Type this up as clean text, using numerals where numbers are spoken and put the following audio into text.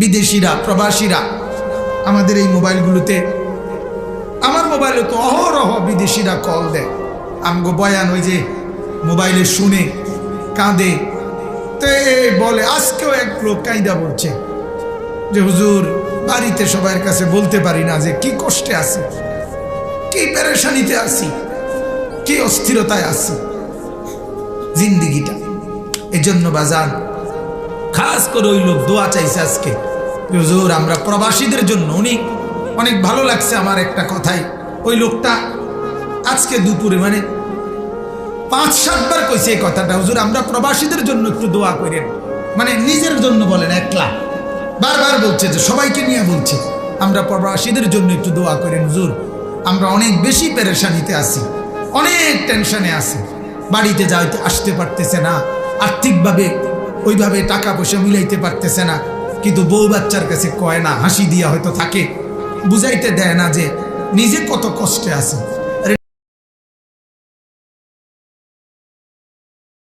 বিদেশিরা, প্রবাসীরা আমাদের এই মোবাইলগুলোতে, আমার মোবাইলে তো অহরহ বিদেশিরা কল দেয়, আমগো বয়ান ওই যে মোবাইলে শুনে কাঁদে। তো বলে, আজকেও এক লোক কাঁদা বলছে যে হুজুর বাড়িতে সবার কাছে বলতে পারি না যে কি কষ্টে আছি, কি পেরেশানিতে আছি, কি অস্থিরতায় আছি জিন্দিগিটা। এজন্য বাজান খাস করে ওই লোক দোয়া চাইছে আজকে, হুজুর আমরা প্রবাসীদের জন্য। উনি অনেক ভালো লাগছে আমার একটা কথাই, ওই লোকটা আজকে দুপুরে মানে 5-7 বার কইছে এই কথাটা, হুজুর আমরা প্রবাসীদের জন্য একটু দোয়া করেন। মানে নিজের জন্য বলেন, একলা বারবার বলছে, যে সবাইকে নিয়ে বলছে আমরা প্রবাসীদের জন্য একটু দোয়া করেন হুজুর, আমরা অনেক বেশি পেরেশানিতে আছি, অনেক টেনশনে আছি, বাড়িতে যাইতে আসতে পারতেছে না, আর্থিকভাবে ওইভাবে টাকা পয়সা মিলাইতে পারতেছে না, কিন্তু বউ বাচ্চার কাছে কয় না, হাসি দিয়া হয়তো থাকে, বুঝাইতে দেয় না যে নিজে কত কষ্টে আছে।